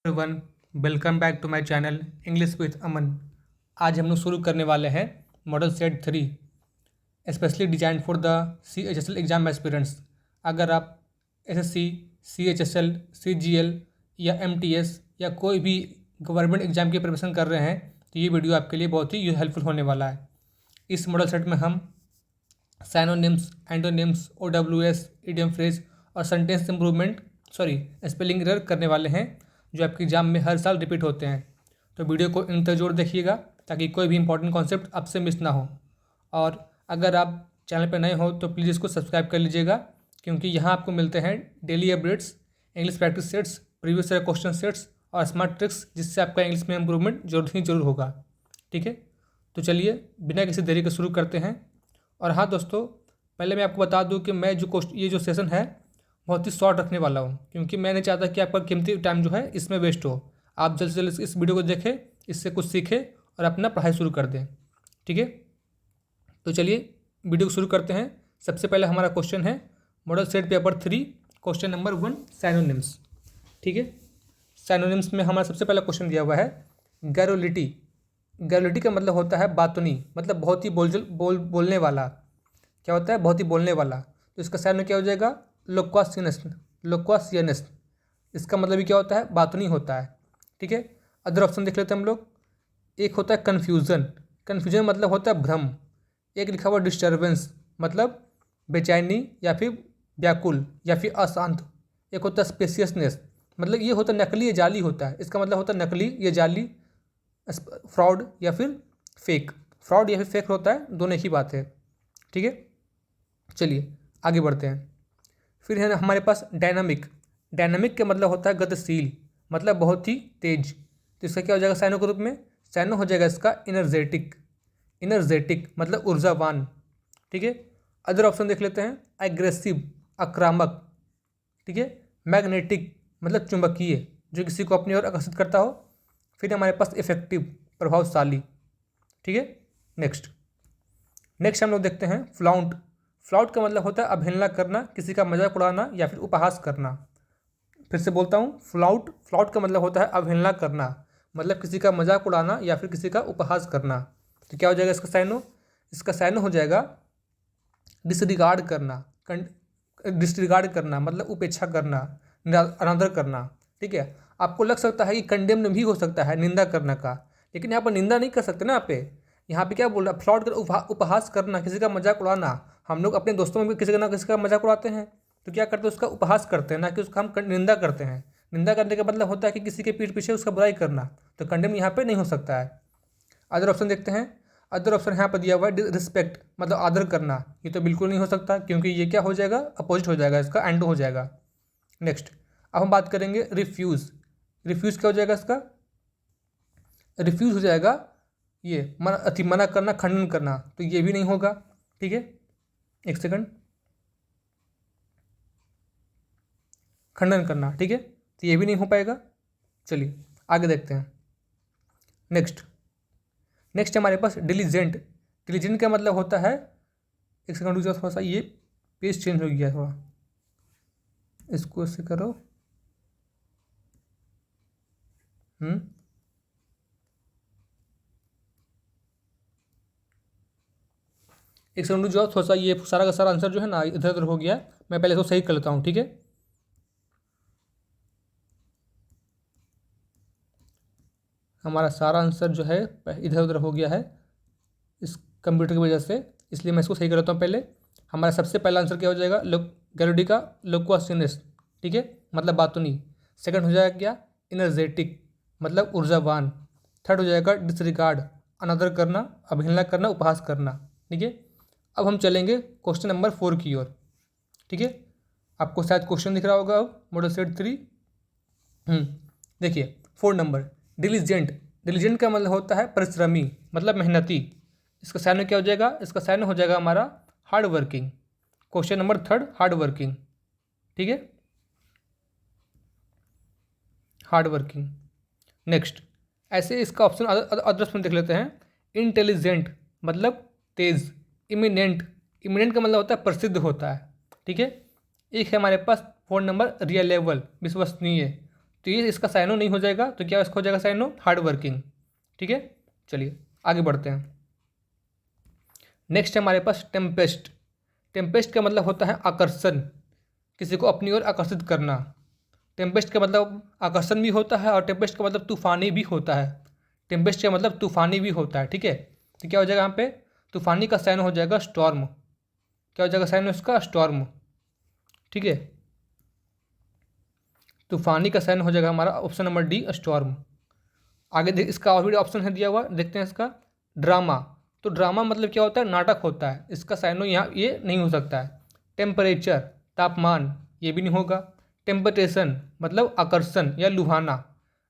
Everyone, welcome back to my channel English with Aman. आज हम लोग शुरू करने वाले हैं model set 3 specially design for the CHSL exam aspirants. अगर आप SSC, CHSL, CGL या MTS या कोई भी गवर्नमेंट एग्जाम की प्रिपरेशन कर रहे हैं तो ये वीडियो आपके लिए बहुत ही हेल्पफुल होने वाला है। इस मॉडल सेट में हम synonyms, antonyms, OWS, idiom phrase और सेंटेंस इंप्रूवमेंट स्पेलिंग एरर करने वाले हैं जो आपके एग्जाम में हर साल रिपीट होते हैं। तो वीडियो को इन तक जोर देखिएगा ताकि कोई भी इंपॉर्टेंट कॉन्सेप्ट आपसे मिस ना हो। और अगर आप चैनल पर नए हो तो प्लीज़ इसको सब्सक्राइब कर लीजिएगा, क्योंकि यहाँ आपको मिलते हैं daily updates, English practice sets, previous year question sets और स्मार्ट ट्रिक्स, जिससे आपका इंग्लिश में इंप्रूवमेंट जरूर ही जरूर होगा। ठीक है, तो चलिए बिना किसी देरी के शुरू करते हैं। और हाँ दोस्तों, पहले मैं आपको बता दूं कि मैं ये जो सेशन है बहुत ही शॉर्ट रखने वाला हूँ, क्योंकि मैं नहीं चाहता कि आपका कीमती टाइम जो है इसमें वेस्ट हो। आप जल्द से जल्द इस वीडियो को देखें, इससे कुछ सीखें और अपना पढ़ाई शुरू कर दें। ठीक है, तो चलिए वीडियो को शुरू करते हैं। सबसे पहले हमारा क्वेश्चन है model set paper 3, question number 1, synonyms. ठीक है, साइनोनिम्स में हमारा सबसे पहला क्वेश्चन दिया हुआ है गैरोलिटी। गैरोलिटी का मतलब होता है बातुनी, मतलब बहुत ही बोलने वाला। क्या होता है? बहुत ही बोलने वाला। तो इसका साइनो क्या हो जाएगा? लोक्वासियनस। लोक्वासियनस इसका मतलब भी क्या होता है? बातुनी होता है। ठीक है, अदर ऑप्शन देख लेते हैं हम लोग। एक होता है कन्फ्यूज़न। कन्फ्यूजन मतलब होता है भ्रम। एक लिखा हुआ डिस्टर्बेंस, मतलब बेचैनी या फिर व्याकुल या फिर अशांत। एक होता है स्पेसियसनेस, मतलब ये होता है नकली या जाली होता है। इसका मतलब होता है नकली या जाली, फ्रॉड या फिर फेक। फ्रॉड या फिर फेक होता है, दोनों एक ही बात है। ठीक है, चलिए आगे बढ़ते हैं। फिर है हमारे पास डायनामिक। डायनामिक का मतलब होता है गतिशील, मतलब बहुत ही तेज। तो इसका क्या हो जाएगा साइनो के रूप में? साइनो हो जाएगा इसका इनर्जेटिक। इनर्जेटिक मतलब ऊर्जावान। ठीक है, अदर ऑप्शन देख लेते हैं। एग्रेसिव, आक्रामक। ठीक है, मैग्नेटिक मतलब चुंबकीय, जो किसी को अपनी ओर आकर्षित करता हो। फिर हमारे पास इफेक्टिव, प्रभावशाली। ठीक है, नेक्स्ट हम लोग देखते हैं फ्लाउंट। फ्लाउट का मतलब होता है अवहेलना करना, किसी का मजाक उड़ाना या फिर उपहास करना। फिर से बोलता हूँ, फ्लाउट फ्लाउट का मतलब होता है अवहेलना करना, मतलब किसी का मजाक उड़ाना या फिर किसी का उपहास करना। तो क्या हो जाएगा इसका साइनो? इसका साइनो हो जाएगा डिसरिगार्ड करना। डिसरिगार्ड करना मतलब उपेक्षा करना, अनादर करना। ठीक है, आपको लग सकता है कि कंडेम्न भी हो सकता है निंदा करना का, लेकिन यहाँ पर निंदा नहीं कर सकते ना। यहाँ पे क्या बोल रहा है? फ्लॉट कर, उपहास करना, किसी का मजाक उड़ाना। हम लोग अपने दोस्तों में भी किसी का ना किसी का मजाक उड़ाते हैं, तो क्या करते हैं? उसका उपहास करते हैं, ना कि उसका हम निंदा करते हैं। निंदा करने का मतलब होता है कि किसी के पीठ पीछे उसका बुराई करना। तो कंडेम यहाँ पे नहीं हो सकता है। अदर ऑप्शन देखते हैं। अदर ऑप्शन यहाँ पर दिया हुआ है रिस्पेक्ट, मतलब आदर करना। ये तो बिल्कुल नहीं हो सकता, क्योंकि ये क्या हो जाएगा? अपोजिट हो जाएगा, इसका एंडो हो जाएगा। नेक्स्ट, अब हम बात करेंगे रिफ्यूज़। रिफ्यूज़ क्या हो जाएगा इसका? रिफ्यूज़ हो जाएगा ये मना करना, खंडन करना। तो ये भी नहीं होगा। ठीक है, एक सेकंड, खंडन करना। ठीक है, तो ये भी नहीं हो पाएगा। चलिए आगे देखते हैं। नेक्स्ट हमारे पास डिलीजेंट। डिलीजेंट का मतलब होता है, एक सेकंड रुक जाओ, थोड़ा सा ये पेज चेंज हो गया, थोड़ा इसको ऐसे करो। एक सेकंड रुक जाओ, थोड़ा सा ये सारा का सारा आंसर जो है ना इधर उधर हो गया। मैं पहले इसको सही कर लेता हूँ। ठीक है, हमारा सारा आंसर जो है इधर उधर हो गया है इस कंप्यूटर की वजह से, इसलिए मैं इसको सही कर लेता हूँ पहले। हमारा सबसे पहला आंसर क्या हो जाएगा? गैरोडी का लोक्वासियनस। ठीक है, मतलब बातुनी। सेकंड हो जाएगा क्या? इनर्जेटिक, मतलब ऊर्जावान। थर्ड हो जाएगा डिसरिगार्ड, अनादर करना, अवहेलना करना, उपहास करना। ठीक है, अब हम चलेंगे क्वेश्चन नंबर 4 की ओर। ठीक है, आपको शायद क्वेश्चन दिख रहा होगा अब मॉडल सेट 3। देखिए 4 नंबर, डिलीजेंट। डिलीजेंट का मतलब होता है परिश्रमी, मतलब मेहनती। इसका साइन क्या हो जाएगा? इसका साइन हो जाएगा हमारा hard working. Question number 3, hard working. ठीक है, हार्ड वर्किंग। नेक्स्ट, ऐसे इसका ऑप्शन अदर्स में देख लेते हैं। इंटेलिजेंट मतलब तेज। इमिनेंट, इमिनेंट का मतलब होता है प्रसिद्ध होता है। ठीक है, एक है हमारे पास 4 नंबर, रियलेबल, विश्वसनीय। तो ये इसका साइनो नहीं हो जाएगा, तो क्या इसका हो जाएगा साइनो हार्ड वर्किंग। ठीक है, चलिए आगे बढ़ते हैं। नेक्स्ट है हमारे पास टेम्पेस्ट। टेम्पेस्ट का मतलब होता है आकर्षण, किसी को अपनी ओर आकर्षित करना। टेम्पेस्ट का मतलब आकर्षण भी होता है और टेम्पेस्ट का मतलब तूफानी भी होता है। टेम्पेस्ट का मतलब तूफानी भी होता है। ठीक है, तो क्या हो जाएगा यहाँ पे, तूफानी का साइन हो जाएगा स्टॉर्म। क्या हो जाएगा साइन उसका, स्टॉर्म। ठीक है, तूफानी का साइन हो जाएगा हमारा ऑप्शन नंबर डी, स्टॉर्म। आगे देख, इसका और भी ऑप्शन है दिया हुआ, देखते हैं इसका। ड्रामा, तो ड्रामा मतलब क्या होता है, नाटक होता है, इसका साइनो यहाँ ये नहीं हो सकता है। टेम्परेचर, तापमान, ये भी नहीं होगा। टेम्पटेशन मतलब आकर्षण या लुभाना,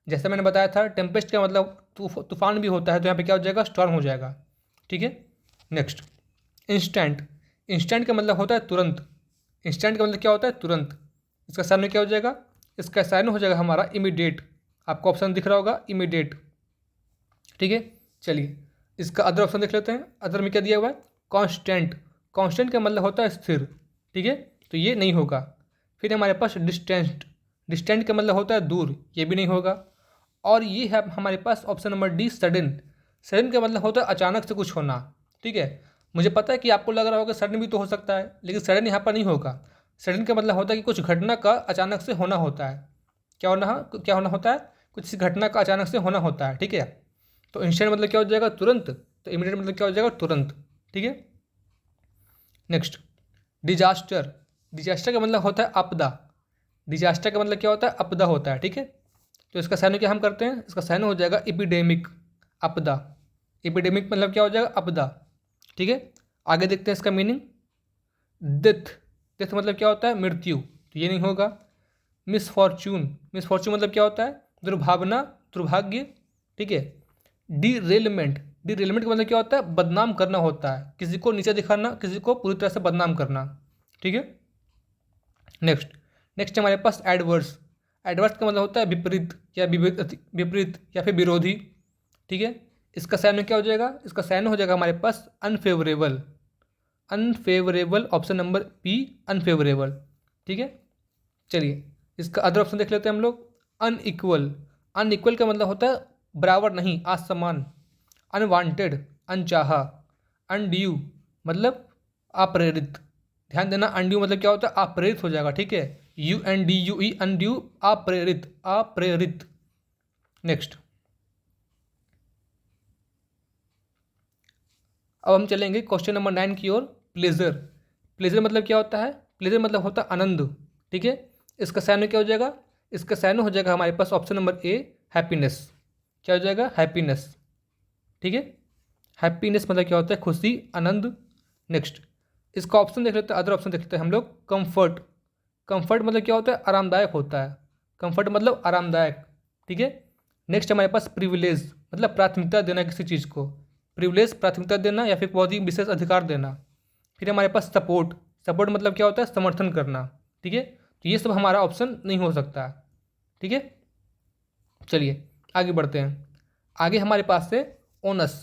जैसे मैंने बताया था टेम्पेस्ट का मतलब तूफान भी होता है, तो यहाँ पे क्या हो जाएगा, स्टॉर्म हो जाएगा। ठीक है, नेक्स्ट इंस्टेंट। इंस्टेंट का मतलब होता है तुरंत। इंस्टेंट का मतलब क्या होता है, तुरंत। इसका साइनो क्या हो जाएगा, इसका साइनो हो जाएगा हमारा इमीडिएट। आपको ऑप्शन दिख रहा होगा इमीडिएट। ठीक है, चलिए इसका अदर ऑप्शन देख लेते हैं। अदर में क्या दिया हुआ है, कांस्टेंट। कांस्टेंट का मतलब होता है स्थिर। ठीक है, तो ये नहीं होगा। फिर हमारे पास डिस्टेंट। डिस्टेंट का मतलब होता है दूर, ये भी नहीं होगा। और ये है हमारे पास option number D, sudden. Sudden का मतलब होता है अचानक से कुछ होना। ठीक है, मुझे पता है कि आपको लग रहा होगा सडन भी तो हो सकता है, लेकिन सडन यहाँ पर नहीं होगा। सडन का मतलब होता है कि कुछ घटना का अचानक से होना होता है। क्या होना होता है, कुछ घटना का अचानक से होना होता है। ठीक है, तो इंस्टेंट मतलब क्या हो जाएगा, तुरंत। तो इमीडिएट मतलब क्या हो जाएगा, तुरंत। ठीक है, नेक्स्ट डिजास्टर। डिजास्टर का मतलब होता है आपदा। डिजास्टर का मतलब क्या होता है, आपदा होता है। ठीक है, तो इसका साइनो क्या हम करते हैं, इसका साइनो हो जाएगा एपिडेमिक, आपदा। एपिडेमिक मतलब क्या हो जाएगा, आपदा। ठीक है, आगे देखते हैं इसका मीनिंग। डेथ। डेथ मतलब क्या होता है, मृत्यु, तो ये नहीं होगा। मिसफॉर्चून। मिसफॉर्चून मतलब क्या होता है, दुर्भावना, दुर्भाग्य। ठीक है, डीरेलमेंट। डीरेलमेंट का मतलब क्या होता है, बदनाम करना होता है, किसी को नीचे दिखाना, किसी को पूरी तरह से बदनाम करना। ठीक है, नेक्स्ट नेक्स्ट हमारे पास एडवर्स। एडवर्स का मतलब होता है विपरीत या विपरीत या फिर विरोधी। ठीक है, इसका साइन क्या हो जाएगा, इसका साइन हो जाएगा हमारे पास unfavourable. Unfavourable, option number P, unfavourable. ठीक है, चलिए इसका अदर ऑप्शन देख लेते हैं हम लोग। अनइक्वल। अनइक्वल का मतलब होता है बराबर नहीं, असमान। अनवांटेड, अनचाहा। अनड्यू मतलब अप्रेरित। ध्यान देना, अनड्यू मतलब क्या होता है, अप्रेरित हो जाएगा। ठीक है, UNDUE, अनड्यू, अप्रेरित, अप्रेरित। नेक्स्ट, अब हम चलेंगे क्वेश्चन नंबर 9 की ओर। प्लेजर। प्लेजर मतलब क्या होता है, प्लेजर मतलब होता है आनंद। ठीक है, इसका साइनो क्या हो जाएगा, इसका साइनो हो जाएगा हमारे पास ऑप्शन नंबर ए, हैप्पीनेस। क्या हो जाएगा, हैप्पीनेस। ठीक है, हैप्पीनेस मतलब क्या होता है, खुशी, आनंद। नेक्स्ट, इसका ऑप्शन देख लेते हैं, अदर ऑप्शन देख लेते हैं हम लोग। कंफर्ट। कंफर्ट मतलब क्या होता है, आरामदायक होता है। कंफर्ट मतलब आरामदायक। ठीक है, नेक्स्ट हमारे पास प्रिविलेज, मतलब प्राथमिकता देना किसी चीज़ को। प्रिविलेज प्राथमिकता देना या फिर बहुत ही विशेष अधिकार देना। फिर हमारे पास सपोर्ट। सपोर्ट मतलब क्या होता है, समर्थन करना। ठीक है, तो ये सब हमारा ऑप्शन नहीं हो सकता। ठीक है, चलिए आगे बढ़ते हैं। आगे हमारे पास है ओनस।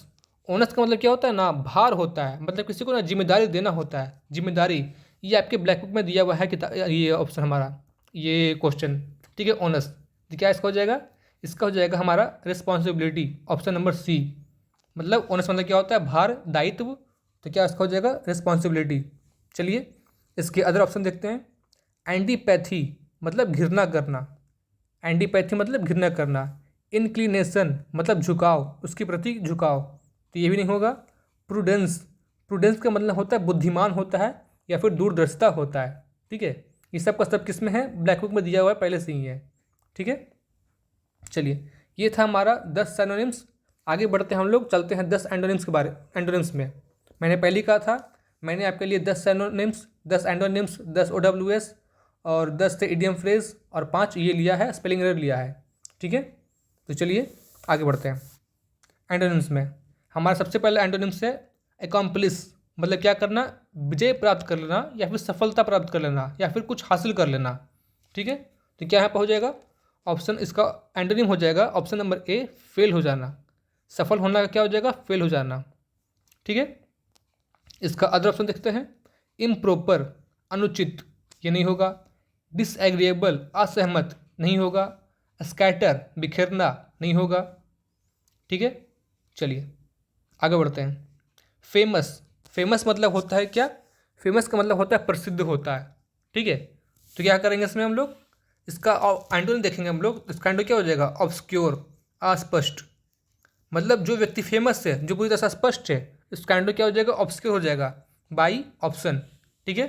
ओनस का मतलब क्या होता है ना, भार होता है, मतलब किसी को ना जिम्मेदारी देना होता है, जिम्मेदारी। ये आपके ब्लैक बुक में दिया हुआ है किताब, ये ऑप्शन हमारा, ये क्वेश्चन। ठीक है, ओनस, तो क्या इसका हो जाएगा, इसका हो जाएगा हमारा रिस्पॉन्सिबिलिटी, ऑप्शन नंबर सी। मतलब ओनस मतलब क्या होता है, भार, दायित्व। तो क्या इसका हो जाएगा, रिस्पॉन्सिबिलिटी। चलिए इसके अदर ऑप्शन देखते हैं। एंटीपैथी मतलब घृणा करना। एंटीपैथी मतलब घृणा करना। इंक्लिनेशन मतलब झुकाव, उसके प्रति झुकाव, तो ये भी नहीं होगा। प्रूडेंस। प्रूडेंस का मतलब होता है बुद्धिमान होता है या फिर दूरदर्शिता होता है। ठीक है, ये सब का सब किस में है, ब्लैक बुक में दिया हुआ है, पहले से ही है। ठीक है, चलिए ये था हमारा 10 सिनोनिम्स। आगे बढ़ते हैं हम लोग, चलते हैं 10 एंटोनिम्स के बारे। एंटोनिम्स में मैंने पहले ही कहा था, मैंने आपके लिए 10 सिनोनिम्स, 10 एंटोनिम्स, 10 OWS और 10 थे इडियम फ्रेज और 5 ये लिया है, स्पेलिंग एरर लिया है। ठीक है, तो चलिए आगे बढ़ते हैं। एंटोनिम्स में हमारा सबसे पहला एंटोनिम्स है एकम्प्लिस, मतलब क्या करना, विजय प्राप्त कर लेना या फिर सफलता प्राप्त कर लेना या फिर कुछ हासिल कर लेना। ठीक है, तो क्या यहाँ पर हो जाएगा, ऑप्शन इसका एंटोनिम हो जाएगा ऑप्शन नंबर ए, फेल हो जाना। सफल होना का क्या हो जाएगा, फेल हो जाना। ठीक है, इसका अदर ऑप्शन देखते हैं। इम्प्रॉपर, अनुचित, ये नहीं होगा। डिसएग्रीएबल, असहमत, नहीं होगा। स्कैटर बिखेरना नहीं होगा। ठीक है, चलिए आगे बढ़ते हैं। फेमस, फेमस मतलब होता है क्या? फेमस का मतलब होता है प्रसिद्ध होता है। ठीक है, तो क्या करेंगे इसमें हम लोग, इसका एंटोनिम देखेंगे हम लोग। इसका एंटोनिम क्या हो जाएगा? ऑब्सक्योर, अस्पष्ट। मतलब जो व्यक्ति फेमस है, जो पूरी तरह से स्पष्ट है, इसका एंटोनिम क्या हो जाएगा? ऑब्सक्योर हो जाएगा बाई ऑप्शन। ठीक है,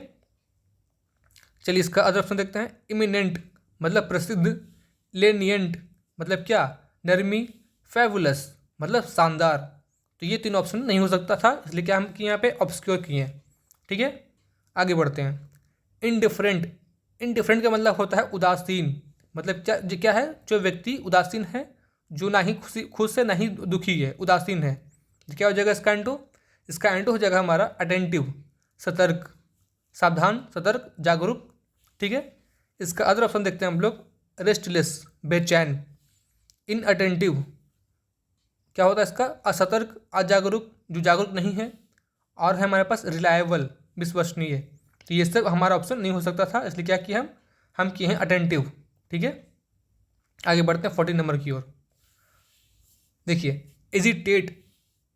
चलिए इसका अदर ऑप्शन देखते हैं। इमिनेंट मतलब प्रसिद्ध, लेनियंट मतलब क्या? नरमी, फेबुलस मतलब शानदार। तो ये तीन ऑप्शन नहीं हो सकता था, इसलिए क्या हम किए यहाँ पे ऑब्सक्योर किए हैं। ठीक है, आगे बढ़ते हैं। इनडिफरेंट, इनडिफरेंट का मतलब होता है उदासीन। मतलब क्या क्या है? जो व्यक्ति उदासीन है, जो ना ही खुशी खुश से ना ही दुखी है, उदासीन है। तो क्या हो जाएगा इसका एंटो? इसका एंटो हो जाएगा हमारा अटेंटिव, सतर्क, सावधान, सतर्क, जागरूक। ठीक है, इसका अदर ऑप्शन देखते हैं हम लोग। रेस्टलेस बेचैन, इनअटेंटिव क्या होता है इसका? असतर्क, अजागरूक, जो जागरूक नहीं है। और है हमारे पास रिलायबल, विश्वसनीय। तो ये सब हमारा ऑप्शन नहीं हो सकता था, इसलिए क्या किया हम किए हैं अटेंटिव। ठीक है, आगे बढ़ते हैं 14 नंबर की ओर। देखिए एजिटेट,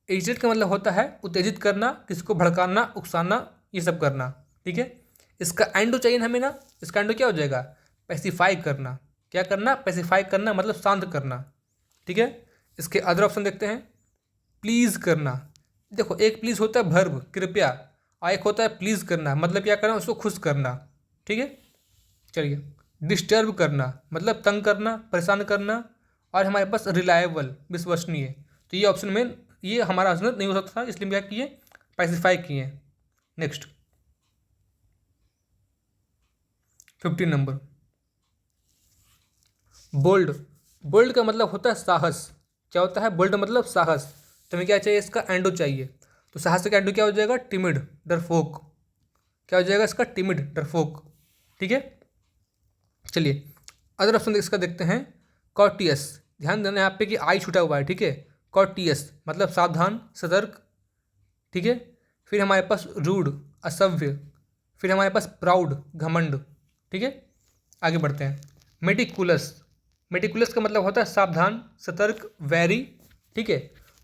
एजिटेट का मतलब होता है उत्तेजित करना, किसको भड़काना, उकसाना, ये सब करना। ठीक है, इसका एंडो चाहिए हमें ना, इसका एंडो क्या हो जाएगा? पैसिफाई करना। क्या करना? पैसिफाई करना मतलब शांत करना। ठीक है, इसके अदर ऑप्शन देखते हैं। प्लीज़ करना, देखो एक प्लीज़ होता है वर्ब कृपया, और एक होता है प्लीज़ करना मतलब क्या करना? उसको खुश करना। ठीक है, चलिए डिस्टर्ब करना मतलब तंग करना, परेशान करना। और हमारे पास रिलायबल, विश्वसनीय। तो ये ऑप्शन में ये हमारा आंसर नहीं हो सकता था, इसलिए हम क्या किए? पैसिफाई किए। Next 15 number. बोल्ड, बोल्ड का मतलब होता है साहस। क्या होता है? बोल्ड मतलब साहस। तो हमें क्या चाहिए? इसका एंडो चाहिए। तो साहस का एंडो क्या हो जाएगा? टिमिड, डरपोक। क्या हो जाएगा इसका? टिमिड, डरपोक। ठीक है, चलिए अदर ऑप्शन इसका देखते हैं। कॉर्टियस, ध्यान देना यहाँ पे कि आई छूटा हुआ है। ठीक है, कॉर्टियस मतलब सावधान, सतर्क। ठीक है, फिर हमारे पास रूड, असभ्य। फिर हमारे पास प्राउड, घमंड। ठीक है, आगे बढ़ते हैं। मेटिकुलस, मेटिकुलस का मतलब होता है सावधान, सतर्क, वैरी। ठीक है,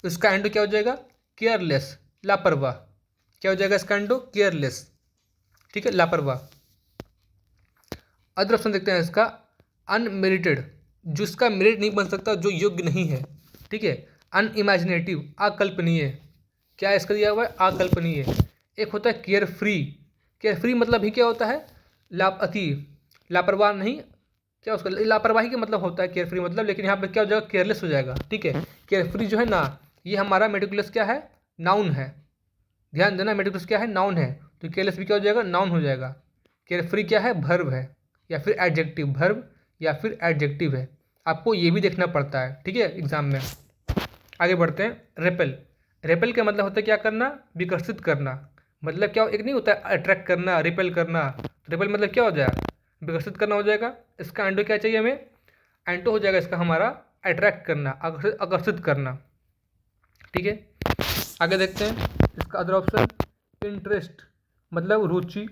तो इसका एंडो क्या हो जाएगा? केयरलेस, लापरवाह। क्या हो जाएगा इसका एंडो? केयरलेस। ठीक है, लापरवाह। अदर ऑप्शन देखते हैं इसका। अनमेरिटेड, जिसका मेरिट नहीं बन सकता, जो योग्य नहीं है। ठीक है, अनइमेजिनेटिव, अकल्पनीय। क्या इसका दिया हुआ है? अकल्पनीय। एक होता है केयर फ्री, केयर फ्री मतलब ही क्या होता है? लापरवाह नहीं, क्या उसका लापरवाही का मतलब होता है केयर फ्री मतलब, लेकिन यहाँ पे क्या हो जाएगा? केयरलेस हो जाएगा। ठीक है, केयर फ्री जो है ना, ये हमारा मेटिकुलस क्या है? नाउन है। ध्यान देना, मेटिकुलस क्या है? नाउन है। तो केयरलेस भी क्या हो जाएगा? नाउन हो जाएगा। केयर फ्री क्या है? वर्ब है, या फिर एडजेक्टिव, वर्ब या फिर एडजेक्टिव है। आपको ये भी देखना पड़ता है। ठीक है, एग्जाम में। आगे बढ़ते हैं। रेपेल, रेपेल का मतलब होता है क्या करना? विकसित करना। मतलब क्या, एक नहीं होता है अट्रैक्ट करना, रिपेल करना। रिपेल मतलब क्या हो जाएगा? विकसित करना हो जाएगा। इसका एंटो क्या चाहिए हमें? एंटो हो जाएगा इसका हमारा अट्रैक्ट करना, आकर्षित करना। ठीक है, आगे देखते हैं इसका अदर ऑप्शन। इंटरेस्ट मतलब रुचि,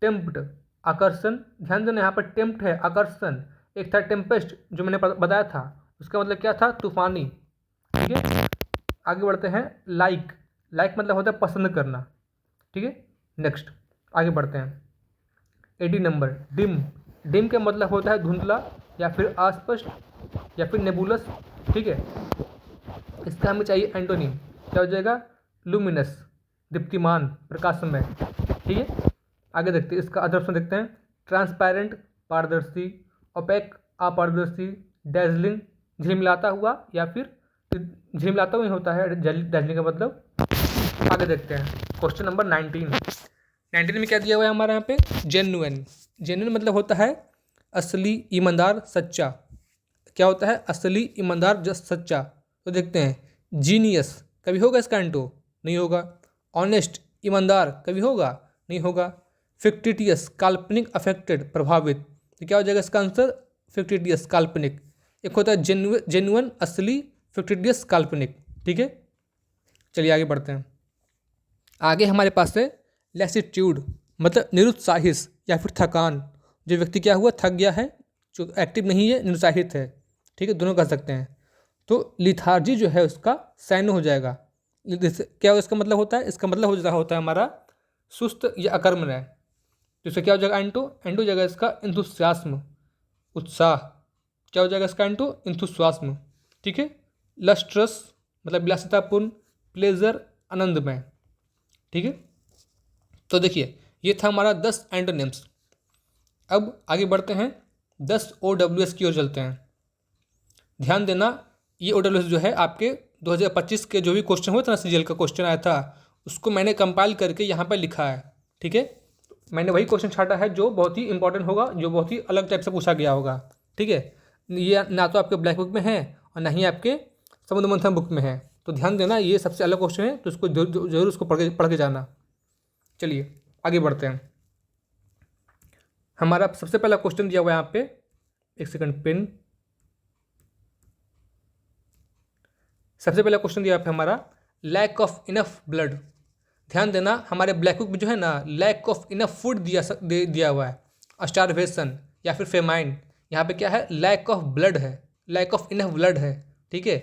टेम्प्ट आकर्षण। ध्यान देना यहाँ पर टेम्प्ट है, आकर्षण। एक था टेम्पेस्ट जो मैंने बताया था, उसका मतलब क्या था? तूफानी। ठीक है, आगे बढ़ते हैं। लाइक, लाइक मतलब होता है पसंद करना। ठीक है, नेक्स्ट आगे बढ़ते हैं। 18 नंबर। डिम, डिम का मतलब होता है धुंधला, या फिर अस्पष्ट, या फिर नेबुलस। ठीक है, इसका हमें चाहिए एंटोनिम। क्या हो जाएगा? लुमिनस, दीप्तिमान, प्रकाशमय। ठीक है, आगे देखते हैं इसका अदर ऑप्शन देखते हैं। ट्रांसपेरेंट पारदर्शी, ओपेक अपारदर्शी, डैजलिंग झिलमिलाता हुआ, या फिर झिलमिलाता हुआ ही होता है डैजलिंग का मतलब। आगे देखते हैं क्वेश्चन नंबर 19 में क्या दिया हुआ है हमारे यहाँ पे? जेन्युइन, जेन्युइन मतलब होता है असली, ईमानदार, सच्चा। क्या होता है? असली, ईमानदार, सच्चा। तो देखते हैं। जीनियस कभी होगा इसका एंटो? नहीं होगा। ऑनेस्ट ईमानदार कभी होगा? नहीं होगा। फिक्टिटियस काल्पनिक, अफेक्टेड प्रभावित। तो क्या हो जाएगा इसका आंसर? फिक्टिटियस काल्पनिक। एक होता है जेन्युइन असली, फिक्टिटियस काल्पनिक। ठीक है, चलिए आगे बढ़ते हैं। आगे हमारे पास है लैसिट्यूड मतलब निरुत्साहित या फिर थकान। जो व्यक्ति क्या हुआ? थक गया है, जो एक्टिव नहीं है, निरुत्साहित है। ठीक है, दोनों कह सकते हैं। तो लिथार्जी जो है उसका साइनो हो जाएगा। क्या इसका मतलब होता है? इसका मतलब होता है हमारा सुस्त या अकर्मण्य। तो इसका क्या हो जाएगा? एंटो। एंटो हो जाएगा इसका इंथुसियास्म, उत्साह। क्या हो जाएगा इसका एंटो? इंथुसियास्म। ठीक है। लस्ट्रस मतलब विलासितापूर्ण, प्लेजर आनंदमय। ठीक है। तो देखिए ये था हमारा 10 एंटोनिम्स। अब आगे बढ़ते हैं, 10 OWS की ओर चलते हैं। ध्यान देना, ये OWS जो है आपके 2025 के जो भी क्वेश्चन हुए थे ना, CGL का क्वेश्चन आया था, उसको मैंने कंपाइल करके यहाँ पर लिखा है। ठीक है, मैंने वही क्वेश्चन छाटा है जो बहुत ही इंपॉर्टेंट होगा, जो बहुत ही अलग टाइप से पूछा गया होगा। ठीक है, ये ना तो आपके ब्लैक बुक में है और ना ही आपके समुद्र मंथन बुक में है। तो ध्यान देना, ये सबसे अलग क्वेश्चन है, तो उसको जरूर उसको पढ़ के जाना। चलिए आगे बढ़ते हैं। हमारा सबसे पहला क्वेश्चन दिया हुआ है यहाँ पे, एक सेकंड पेन। सबसे पहला क्वेश्चन दिया है हमारा, लैक ऑफ इनफ ब्लड। ध्यान देना, हमारे ब्लैक बुक में जो है ना, लैक ऑफ इनफ फूड दिया हुआ है, स्टारवेशन या फिर फेमाइन। यहाँ पे क्या है? लैक ऑफ ब्लड है, लैक ऑफ इनफ ब्लड है। ठीक है,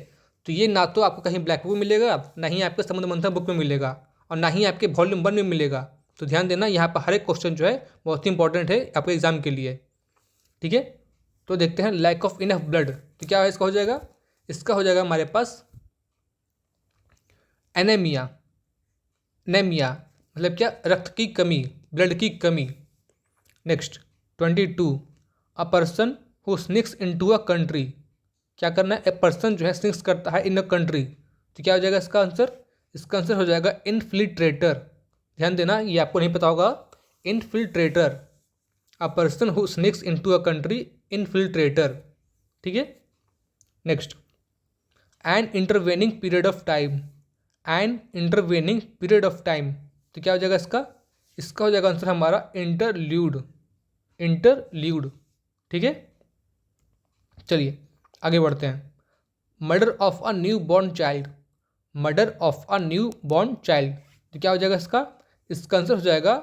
तो ये ना तो आपको कहीं ब्लैक बुक में मिलेगा, ना ही आपके समुद्र मंथन बुक में मिलेगा, और ना ही आपके वॉल्यूम 1 में मिलेगा। तो ध्यान देना, यहाँ पर हर एक क्वेश्चन जो है बहुत ही इंपॉर्टेंट है आपके एग्जाम के लिए। ठीक है, तो देखते हैं लैक ऑफ इनफ ब्लड, तो क्या है इसका? हो जाएगा, इसका हो जाएगा हमारे पास एनेमिया। एनेमिया मतलब क्या? रक्त की कमी, ब्लड की कमी। Next 22, a person who sneaks into a country. क्या करना है? ए पर्सन जो है स्निक्स करता है इन अ कंट्री, तो क्या हो जाएगा इसका आंसर? इसका आंसर हो जाएगा इनफिल्ट्रेटर। ध्यान देना, ये आपको नहीं पता होगा, infiltrator. A person who sneaks into a country, infiltrator. ठीक है। Next, an intervening period of time. An intervening period of time, तो क्या हो जाएगा इसका? इसका हो जाएगा आंसर हमारा इंटरल्यूड। इंटरल्यूड। ठीक है, चलिए आगे बढ़ते हैं। Murder of a new born child. Murder of a new born child, तो क्या हो जाएगा इसका? इसका आंसर हो जाएगा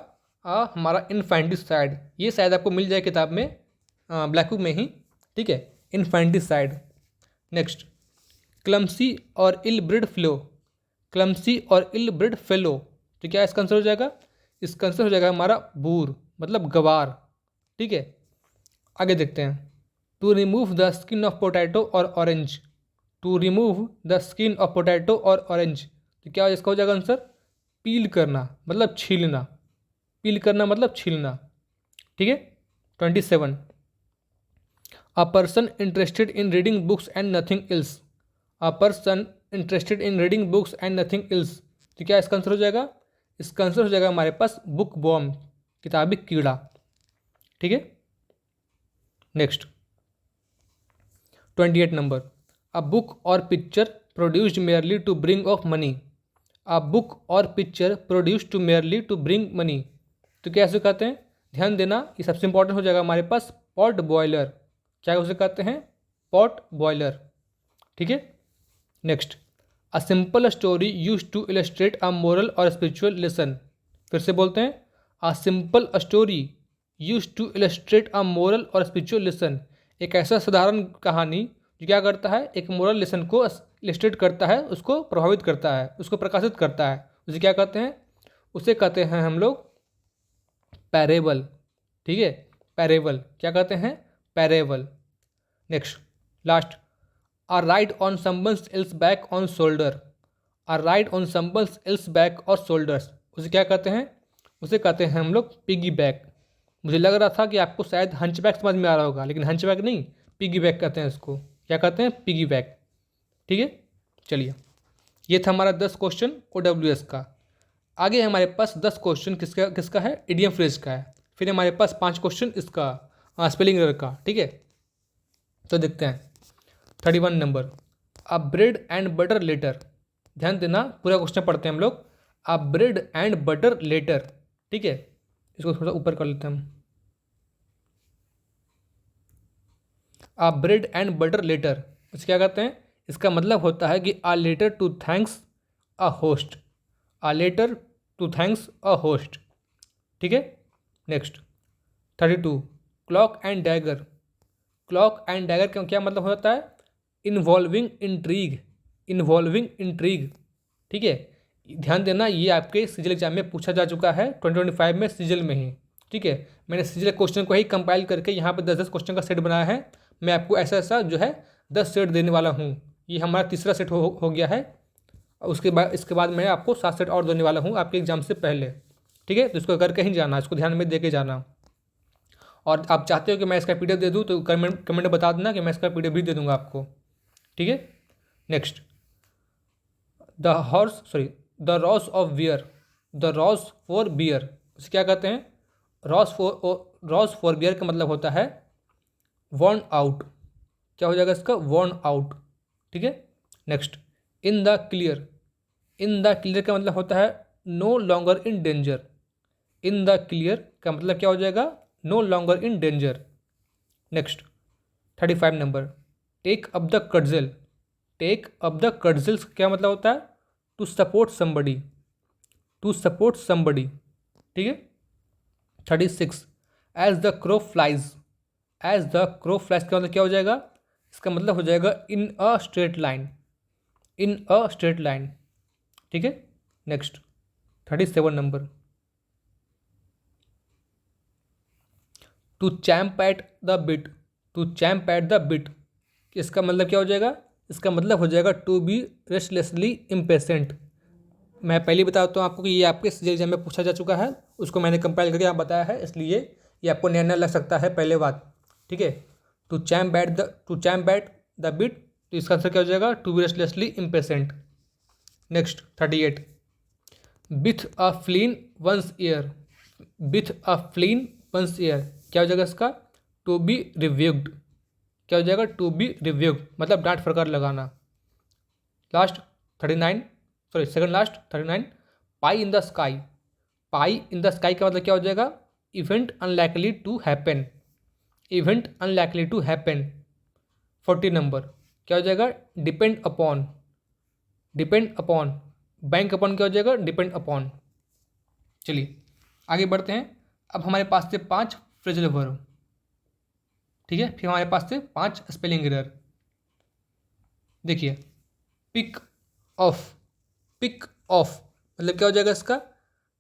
हमारा इन्फेंटिसाइड। ये शायद आपको मिल जाए किताब में, ब्लैक बुक में ही। ठीक है, इन्फेंटिसाइड। नेक्स्ट, क्लमसी और इल ब्रिड फ्लो। क्लमसी और इल ब्रिड फेलो, तो क्या इसका आंसर हो जाएगा? इसका आंसर हो जाएगा हमारा बूर, मतलब गवार। ठीक है, आगे देखते हैं। To remove the skin of potato और orange. To remove the skin of potato और ऑरेंज, तो क्या इसका हो जाएगा आंसर? पील करना मतलब छीलना। पील करना मतलब छीलना। ठीक है। 27, a person interested in reading books and nothing else. A person interested in reading books and nothing else, तो क्या इसका आंसर हो जाएगा? इसका आंसर हो जाएगा हमारे पास बुक वॉर्म, किताबी कीड़ा। ठीक है। Next 28 number, a book or picture produced merely to bring of money. A book or picture produced to merely to bring money, तो क्या ऐसे कहते हैं? ध्यान देना, ये सबसे इंपॉर्टेंट हो जाएगा हमारे पास पॉट बॉयलर। क्या उसे कहते हैं? Pot boiler. ठीक है। Next, a simple story use to illustrate a moral or spiritual lesson. फिर से बोलते हैं, a simple story use to illustrate a moral or spiritual lesson. एक ऐसा साधारण कहानी जो क्या करता है? एक मोरल लेसन को इलस्ट्रेट करता है, उसको प्रभावित करता है, उसको प्रकाशित करता है, उसे क्या कहते हैं? उसे कहते हैं हम लोग पैरेबल। ठीक है, पैरेबल। क्या कहते हैं? Parable. Next, last, a ride on someone else back on shoulder। a ride on someone else back और shoulders, उसे क्या कहते हैं? उसे कहते हैं हम लोग पिगी बैक। मुझे लग रहा था कि आपको शायद हंच बैक समझ में आ रहा होगा, लेकिन हंच बैक नहीं, पिगी बैक कहते हैं इसको। क्या कहते हैं? Piggy back. ठीक है, चलिए ये था हमारा 10 क्वेश्चन OWS का। आगे हमारे पास 10 क्वेश्चन किसका किसका है? इडियम फ्रेज का है। फिर हमारे पास 5 क्वेश्चन इसका स्पेलिंग एरर का। ठीक है, तो देखते हैं। 31 number, a bread and butter letter. ध्यान देना, पूरा क्वेश्चन पढ़ते हैं हम लोग। A bread and butter letter. ठीक है, इसको थोड़ा ऊपर कर लेते हैं हम। A bread and butter letter, इसे क्या कहते हैं? इसका मतलब होता है कि a letter to thanks a host. A letter to thanks a host. ठीक है। Next 32, cloak and dagger. Cloak and dagger का क्या मतलब होता है? Involving intrigue, involving intrigue. ठीक है, ध्यान देना, ये आपके सीजल एग्जाम में पूछा जा चुका है 2025 में सीजल में ही। ठीक है, मैंने सीजल क्वेश्चन को ही कंपाइल करके यहाँ पर 10-10 क्वेश्चन का सेट बनाया है। मैं आपको ऐसा ऐसा जो है 10 सेट देने वाला हूँ। ये हमारा तीसरा सेट हो गया है। इसके बाद मैं आपको 7 सेट और देने वाला हूँ आपके एग्जाम से पहले। ठीक है, तो इसको करके ही जाना, इसको ध्यान में दे के जाना। और आप चाहते हो कि मैं इसका पीडीएफ दे दूँ तो कमेंट में बता देना कि मैं इसका पीडीएफ भी दे दूँगा आपको। ठीक है, next, the ross of bear, the ross for bear, उसे क्या कहते हैं? रॉस फॉर बियर का मतलब होता है वॉर्न आउट। क्या हो जाएगा इसका? Worn out. ठीक है, next, in the clear, in the clear का मतलब होता है no longer in danger. In the clear का मतलब क्या हो जाएगा? No longer in danger. Next, 35 number, take up the cudgel, take up the cudgels क्या मतलब होता है? To support somebody, to support somebody. ठीक है, 36, as the crow flies, as the crow flies का मतलब क्या हो जाएगा? इसका मतलब हो जाएगा in a straight line, in a straight line. ठीक है, next 37 number, to champ at the bit, to champ at the bit, इसका मतलब क्या हो जाएगा? इसका मतलब हो जाएगा टू बी रेस्टलेसली इम्पेशेंट। मैं पहले बताता हूँ आपको कि ये आपके सीजल एग्जाम में पूछा जा चुका है, उसको मैंने कंपाइल करके आप बताया है, इसलिए ये आपको नया नया लग सकता है पहले बात। ठीक है, to champ at the bit, तो इसका आंसर क्या हो जाएगा? To be restlessly impatient. Next 38, with a flea in one's ear, with a flea in one's ear, क्या हो जाएगा इसका? To be reviewed. क्या हो जाएगा? टू बी रिव्यूड मतलब डांट फटकार लगाना। Last 39, sorry second last 39, pie in the sky, pie in the sky का मतलब क्या हो जाएगा? Event unlikely to happen, event unlikely to happen. 40 number, क्या हो जाएगा? Depend upon, depend upon, bank upon क्या हो जाएगा? Depend upon. चलिए आगे बढ़ते हैं। अब हमारे पास थे 5 फ्रेजल वर्ब। ठीक है, फिर हमारे पास थे 5 स्पेलिंग एरर। देखिए, पिक ऑफ, पिक ऑफ मतलब क्या हो जाएगा इसका?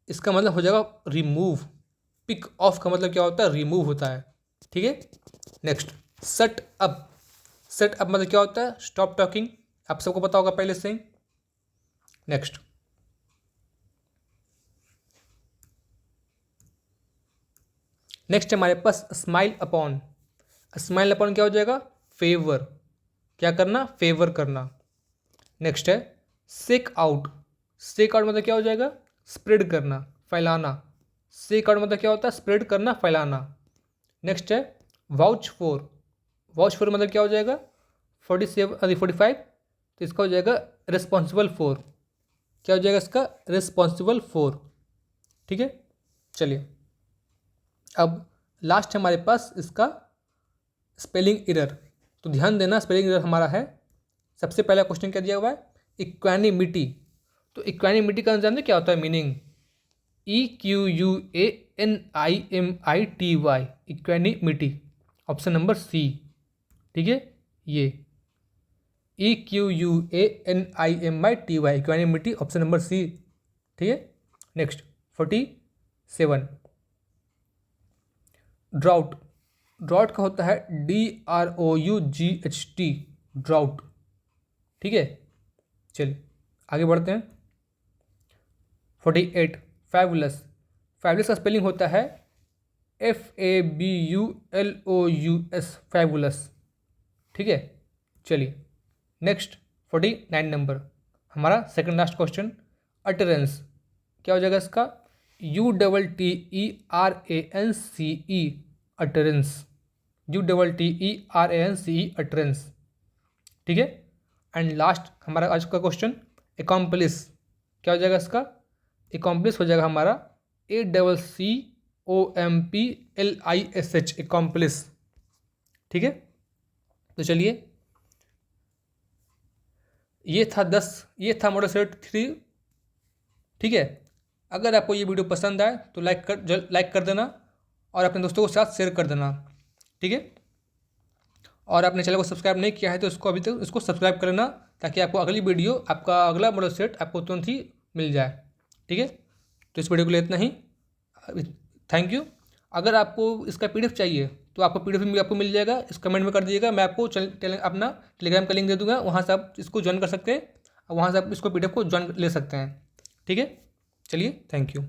इसका मतलब हो जाएगा रिमूव। पिक ऑफ का मतलब क्या होता है? रिमूव होता है। ठीक है, नेक्स्ट, सट अप, सेट अप मतलब क्या होता है? स्टॉप टॉकिंग, आप सबको पता होगा पहले से ही। नेक्स्ट, नेक्स्ट हमारे पास स्माइल अपॉन, स्माइल अपॉन क्या हो जाएगा? फेवर, क्या करना? फेवर करना। नेक्स्ट है सेक आउट, सेक आउट मतलब क्या हो जाएगा? स्प्रेड करना, फैलाना। सेक आउट मतलब क्या होता है? स्प्रेड करना, फैलाना। नेक्स्ट है वाउच फॉर, वाउच फॉर मतलब क्या हो जाएगा? 45, तो इसका हो जाएगा रिस्पॉन्सिबल फॉर। क्या हो जाएगा इसका? Responsible for. ठीक है, चलिए अब लास्ट है हमारे पास इसका स्पेलिंग एरर। तो ध्यान देना, स्पेलिंग एरर हमारा है, सबसे पहला क्वेश्चन क्या दिया हुआ है? इक्वानिमिटी। तो इक्वानिमिटी का जानते क्या होता है meaning? EQUANIMITY, equanimity, option number C. ठीक है, ये EQUANIMITY, equanimity, option number C. ठीक है, नेक्स्ट 47, ड्राउट, ड्राउट का होता है DROUGHT, ड्राउट। ठीक है, चलिए आगे बढ़ते हैं। 48, फैबुलस, फैबुलस का स्पेलिंग होता है FABULOUS, फैबुलस। ठीक है, चलिए नेक्स्ट 49 नंबर, हमारा सेकंड लास्ट क्वेश्चन, अटरेंस, क्या हो जाएगा इसका? UTTERANCE, utterance, UTTERANCE, utterance. ठीक है, एंड लास्ट हमारा आज का क्वेश्चन एकम्प्लिस, क्या हो जाएगा इसका? एकम्प्लिस हो जाएगा हमारा ACCOMPLISH, एकम्प्लिस। ठीक है, तो चलिए ये था 10, ये था मॉडल सेट 3। ठीक है, अगर आपको ये वीडियो पसंद आए तो लाइक कर देना और अपने दोस्तों के साथ शेयर कर देना। ठीक है, और आपने चैनल को सब्सक्राइब नहीं किया है तो इसको अभी तक इसको सब्सक्राइब कर लेना, ताकि आपको अगली वीडियो, आपका अगला मॉडल सेट आपको तुरंत ही मिल जाए। ठीक है, तो इस वीडियो के लिए इतना ही। Thank you. अगर आपको इसका PDF चाहिए तो आपको PDF भी आपको मिल जाएगा, इस कमेंट में कर दीजिएगा, मैं आपको अपना टेलीग्राम का लिंक दे दूँगा, वहाँ से आप इसको ज्वाइन कर सकते हैं और वहाँ से आप इसको PDF को ज्वाइन ले सकते हैं। ठीक है, चलिए, थैंक यू।